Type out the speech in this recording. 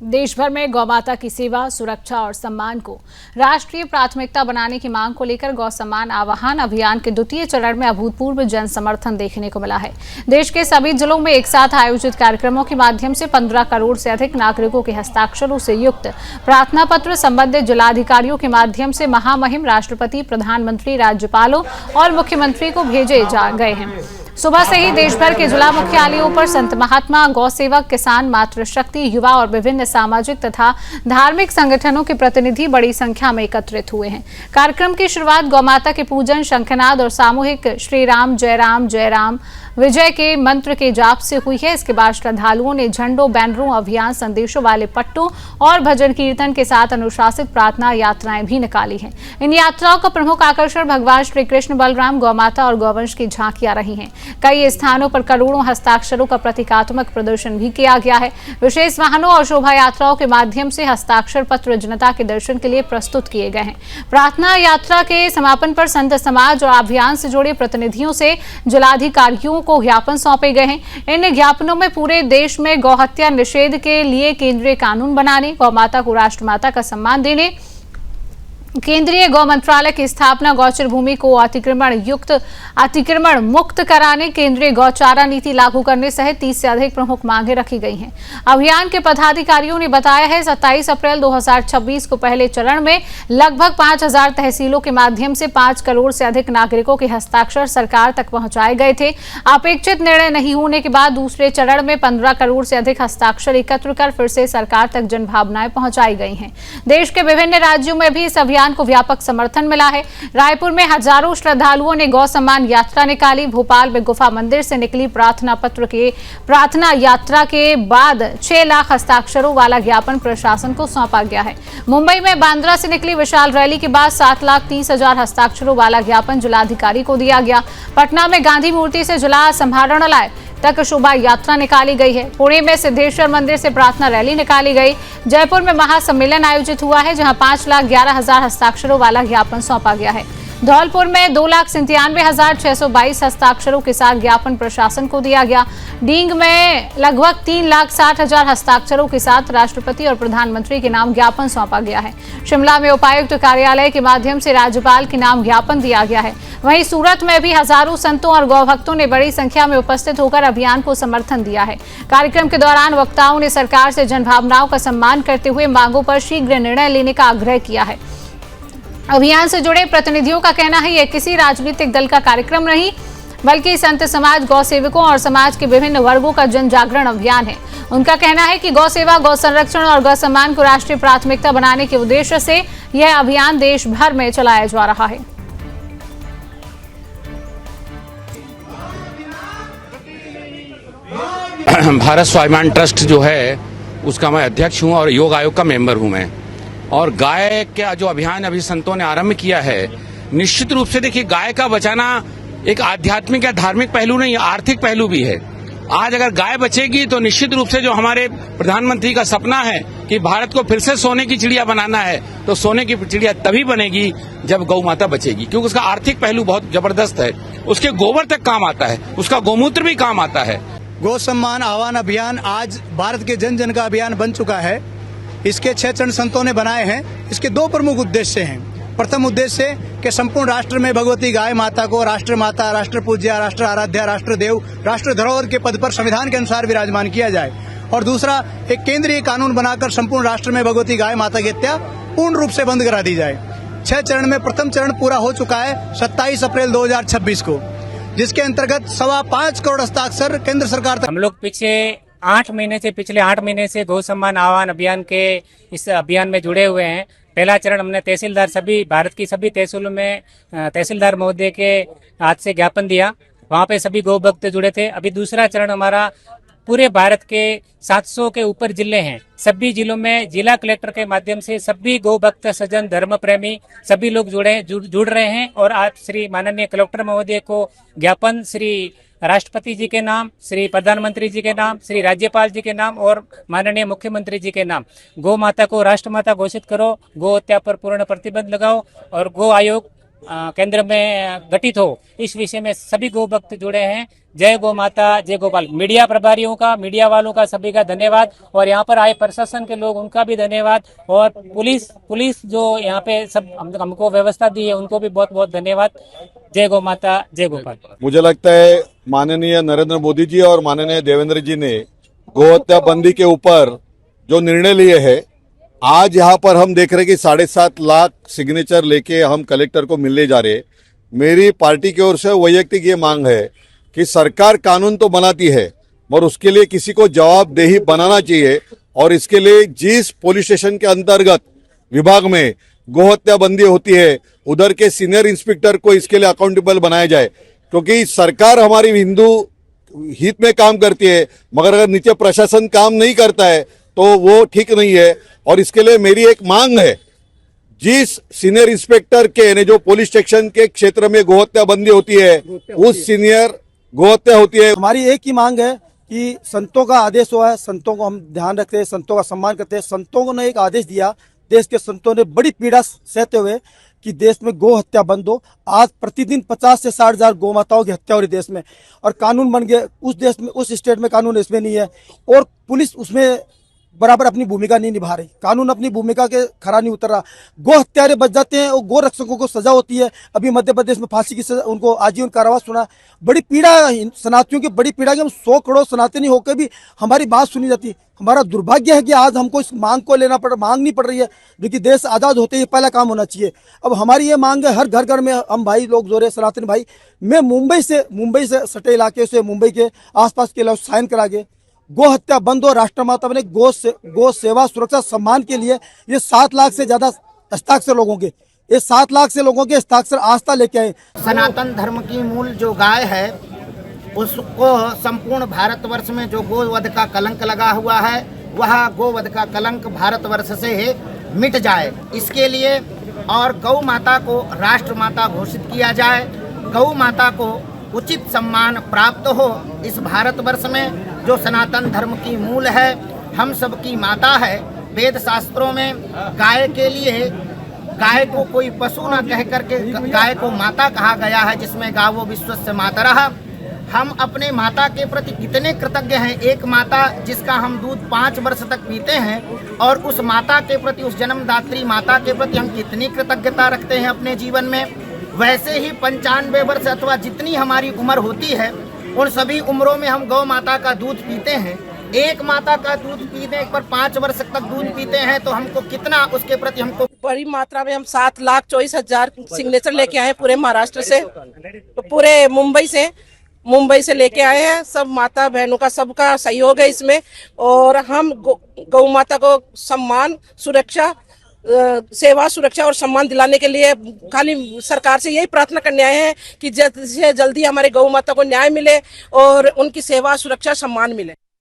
देश भर में गौमाता की सेवा, सुरक्षा और सम्मान को राष्ट्रीय प्राथमिकता बनाने की मांग को लेकर गौ सम्मान आह्वान अभियान के द्वितीय चरण में अभूतपूर्व जन समर्थन देखने को मिला है। देश के सभी जिलों में एक साथ आयोजित कार्यक्रमों के माध्यम से 15 करोड़ से अधिक नागरिकों के हस्ताक्षरों से युक्त प्रार्थना पत्र संबंधित जिलाधिकारियों के माध्यम से महामहिम राष्ट्रपति, प्रधानमंत्री, राज्यपालों और मुख्यमंत्री को भेजे जा गए हैं। सुबह से ही देश भर के जिला मुख्यालयों पर संत महात्मा, गौ सेवक, किसान, मातृशक्ति, युवा और विभिन्न सामाजिक तथा धार्मिक संगठनों के प्रतिनिधि बड़ी संख्या में एकत्रित हुए हैं। कार्यक्रम की शुरुआत गौमाता के पूजन, शंखनाद और सामूहिक श्री राम जय राम विजय के मंत्र के जाप से हुई है। इसके बाद श्रद्धालुओं ने झंडों, बैनरों, अभियान संदेशों वाले पट्टों और भजन कीर्तन के साथ अनुशासित प्रार्थना यात्राएं भी निकाली हैं। इन यात्राओं का प्रमुख आकर्षण भगवान श्री कृष्ण, बलराम, गौमाता और गौवंश की झांकियां रही हैं। कई स्थानों पर करोड़ों हस्ताक्षरों का प्रतीकात्मक प्रदर्शन भी किया गया है। विशेष वाहनों और शोभा यात्राओं के माध्यम से हस्ताक्षर पत्र जनता के दर्शन के लिए प्रस्तुत किए गए हैं। प्रार्थना यात्रा के समापन पर संत समाज और अभियान से जुड़े प्रतिनिधियों से जिलाधिकारियों को ज्ञापन सौंपे गए हैं। इन ज्ञापनों में पूरे देश में गौहत्या निषेध के लिए केंद्रीय कानून बनाने, गौमाता को राष्ट्रमाता का सम्मान देने, केंद्रीय गौ मंत्रालय की स्थापना, गौचर भूमि को अतिक्रमण मुक्त कराने, केंद्रीय गौचारा नीति लागू करने सहित 30 से अधिक प्रमुख मांगे रखी गई हैं। अभियान के पदाधिकारियों ने बताया है 27 अप्रैल 2026 को पहले चरण में लगभग 5000 तहसीलों के माध्यम से 5 करोड़ से अधिक नागरिकों के हस्ताक्षर सरकार तक पहुंचाए गए थे। अपेक्षित निर्णय नहीं होने के बाद दूसरे चरण में 15 करोड़ से अधिक हस्ताक्षर एकत्र कर फिर से सरकार तक जनभावनाएं पहुंचाई गई हैं। देश के विभिन्न राज्यों में भी इस अभियान को व्यापक समर्थन मिला है। रायपुर में हजारों श्रद्धालुओं ने गौ सम्मान यात्रा निकाली। भोपाल में गुफा मंदिर से निकली प्रार्थना यात्रा के बाद 6 लाख हस्ताक्षरों वाला ज्ञापन प्रशासन को सौंपा गया है। मुंबई में बांद्रा से निकली विशाल रैली के बाद 7,30,000 हस्ताक्षरों वाला ज्ञापन जिलाधिकारी को दिया गया। पटना में गांधी मूर्ति से जिला समाहरणालय तक शोभा यात्रा निकाली गई है। पुणे में सिद्धेश्वर मंदिर से प्रार्थना रैली निकाली गई। जयपुर में महासम्मेलन आयोजित हुआ है, जहां 5,11,000 हस्ताक्षरों वाला ज्ञापन सौंपा गया है। धौलपुर में 2,97,622 हस्ताक्षरों के साथ ज्ञापन प्रशासन को दिया गया। डींग में लगभग 3,60,000 हस्ताक्षरों के साथ राष्ट्रपति और प्रधानमंत्री के नाम ज्ञापन सौंपा गया है। शिमला में उपायुक्त कार्यालय के माध्यम से राज्यपाल के नाम ज्ञापन दिया गया है। वहीं सूरत में भी हजारों संतों और गौभक्तों ने बड़ी संख्या में उपस्थित होकर अभियान को समर्थन दिया है। कार्यक्रम के दौरान वक्ताओं ने सरकार से जनभावनाओं का सम्मान करते हुए मांगों पर शीघ्र निर्णय लेने का आग्रह किया है। अभियान से जुड़े प्रतिनिधियों का कहना है यह किसी राजनीतिक दल का कार्यक्रम नहीं, बल्कि संत समाज, गौ सेवकों और समाज के विभिन्न वर्गों का जन जागरण अभियान है। उनका कहना है कि गौ सेवा, गौ संरक्षण और गौ सम्मान को राष्ट्रीय प्राथमिकता बनाने के उद्देश्य से यह अभियान देश भर में चलाया जा रहा है। भारत स्वाभिमान ट्रस्ट जो है उसका मैं अध्यक्ष हूं और योग आयोग का मेंबर हूं मैं। और गाय का जो अभियान अभी संतों ने आरंभ किया है, निश्चित रूप से देखिए गाय का बचाना एक आध्यात्मिक या धार्मिक पहलू नहीं, आर्थिक पहलू भी है। आज अगर गाय बचेगी तो निश्चित रूप से जो हमारे प्रधानमंत्री का सपना है कि भारत को फिर से सोने की चिड़िया बनाना है, तो सोने की चिड़िया तभी बनेगी जब गौ माता बचेगी, क्योंकि उसका आर्थिक पहलू बहुत जबरदस्त है। उसके गोबर तक काम आता है, उसका गोमूत्र भी काम आता है। गौ सम्मान आह्वान अभियान आज भारत के जन जन का अभियान बन चुका है। इसके 6 चरण संतों ने बनाए हैं। इसके 2 प्रमुख उद्देश्य हैं। प्रथम उद्देश्य कि संपूर्ण राष्ट्र में भगवती गाय माता को राष्ट्र माता, राष्ट्र पूज्या, राष्ट्र आराध्या, राष्ट्र देव, राष्ट्र धरोहर के पद पर संविधान के अनुसार विराजमान किया जाए। और दूसरा, एक केंद्रीय कानून बनाकर संपूर्ण राष्ट्र में भगवती गाय माता की हत्या पूर्ण रूप से बंद करा दी जाए। 6 चरण में प्रथम चरण पूरा हो चुका है 27 अप्रैल 2026 को, जिसके अंतर्गत 5.25 करोड़ हस्ताक्षर केंद्र सरकार तक। हम लोग पिछले 8 महीने से गौ सम्मान आह्वान अभियान के इस अभियान में जुड़े हुए हैं। पहला चरण हमने तहसीलदार, सभी भारत की सभी तहसीलों में तहसीलदार महोदय के हाथ से ज्ञापन दिया, वहाँ पे सभी गौ भक्त जुड़े थे। अभी दूसरा चरण हमारा पूरे भारत के 700 के ऊपर जिले हैं, सभी जिलों में जिला कलेक्टर के माध्यम से सभी गौ भक्त, सज्जन, धर्म प्रेमी सभी लोग जुड़ रहे हैं। और आज श्री माननीय कलेक्टर महोदय को ज्ञापन श्री राष्ट्रपति जी के नाम, श्री प्रधानमंत्री जी के नाम, श्री राज्यपाल जी के नाम और माननीय मुख्यमंत्री जी के नाम, गौ माता को राष्ट्रमाता घोषित करो, गौ हत्या पर पूर्ण प्रतिबंध लगाओ और गौ आयोग केंद्र में गठित हो, इस विषय में सभी गौ भक्त जुड़े हैं। जय गौ माता, जय गोपाल। मीडिया प्रभारियों का, मीडिया वालों का सभी का धन्यवाद, और यहाँ पर आए प्रशासन के लोग उनका भी धन्यवाद, और पुलिस जो यहाँ पे सब हमको व्यवस्था दी है उनको भी बहुत बहुत धन्यवाद। जय गौ माता, जय गोपाल। मुझे लगता है माननीय नरेंद्र मोदी जी और माननीय देवेंद्र जी ने गोहत्या बंदी के ऊपर जो निर्णय लिए है, आज यहाँ पर हम देख रहे हैं कि 7.5 लाख सिग्नेचर लेके हम कलेक्टर को मिलने जा रहे हैं। मेरी पार्टी की ओर से वैयक्तिक ये मांग है कि सरकार कानून तो बनाती है, मगर उसके लिए किसी को जवाबदेही बनाना चाहिए, और इसके लिए जिस पुलिस स्टेशन के अंतर्गत विभाग में गोहत्या बंदी होती है, उधर के सीनियर इंस्पेक्टर को इसके लिए अकाउंटेबल बनाया जाए, क्योंकि सरकार हमारी हिंदू हित में काम करती है, मगर अगर नीचे प्रशासन काम नहीं करता है तो वो ठीक नहीं है। और इसके लिए मेरी एक मांग है, जिस सीनियर इंस्पेक्टर के यानी जो पुलिस स्टेशन के क्षेत्र में गोहत्या बंदी होती है, उस सीनियर गोहत्या होती है। हमारी एक ही मांग है कि संतों का आदेश हुआ है, संतों को हम ध्यान रखते हैं, संतों का सम्मान करते हैं। संतों ने एक आदेश दिया, देश के संतों ने बड़ी पीड़ा सहते हुए कि देश में गौ हत्या बंद हो। आज प्रतिदिन 50 से 60 हजार गौ माताओं की हत्या हो रही देश में, और कानून बन गए उस देश में, उस स्टेट में कानून इसमें नहीं है, और पुलिस उसमें बराबर अपनी भूमिका नहीं निभा रही, कानून अपनी भूमिका के खरा नहीं उतर रहा। गो हत्यारे बच जाते हैं और गो रक्षकों को सजा होती है। अभी मध्य प्रदेश में फांसी की सजा, उनको आजीवन कारावास सुना। बड़ी पीड़ा सनातनियों की, बड़ी पीड़ा कि हम 100 करोड़ सनातनी होकर भी हमारी बात सुनी जाती। हमारा दुर्भाग्य है कि आज हमको इस मांग को मांग नहीं पड़ रही है, जो कि देश आज़ाद होते ही पहला काम होना चाहिए। अब हमारी ये मांग है, हर घर घर में हम भाई लोग जो रहे सनातन भाई, मैं मुंबई से सटे इलाके से, मुंबई के आसपास के लोग साइन करा के गो हत्या बंद हो, राष्ट्रमाता बने, गो सेवा सुरक्षा सम्मान के लिए ये 7 लाख से ज्यादा हस्ताक्षर लोगों के, ये 7 लाख से लोगों के हस्ताक्षर आस्था लेके आए। सनातन धर्म की मूल जो गाय है, उसको संपूर्ण भारतवर्ष में जो गोवध का कलंक लगा हुआ है, वह गोवध का कलंक भारतवर्ष से मिट जाए, इसके लिए और गौ माता को राष्ट्र माता घोषित किया जाए। गौ माता को उचित सम्मान प्राप्त हो। इस भारतवर्ष में जो सनातन धर्म की मूल है, हम सबकी माता है। वेद शास्त्रों में गाय के लिए, गाय को कोई पशु न कह करके गाय को माता कहा गया है, जिसमें गावो विश्वस्य मातरः। हम अपने माता के प्रति कितने कृतज्ञ हैं। एक माता जिसका हम दूध 5 वर्ष तक पीते हैं, और उस माता के प्रति, उस जन्मदात्री माता के प्रति हम कितनी कृतज्ञता रखते हैं अपने जीवन में। वैसे ही 95 वर्ष अथवा जितनी हमारी उम्र होती है, उन सभी उम्रों में हम गौ माता का दूध पीते हैं। एक माता का दूध पीने पर 5 वर्ष तक दूध पीते हैं, तो हमको कितना उसके प्रति हमको बड़ी मात्रा में हम 7,24,000 सिग्नेचर लेके आए हैं पूरे महाराष्ट्र से, तो पूरे मुंबई से लेके आए हैं। सब माता बहनों का सबका सहयोग है इसमें, और हम गौ माता को सम्मान, सुरक्षा, सेवा, सुरक्षा और सम्मान दिलाने के लिए खाली सरकार से यही प्रार्थना करने आए हैं कि जल्द से जल्दी हमारे गौ माता को न्याय मिले और उनकी सेवा, सुरक्षा, सम्मान मिले।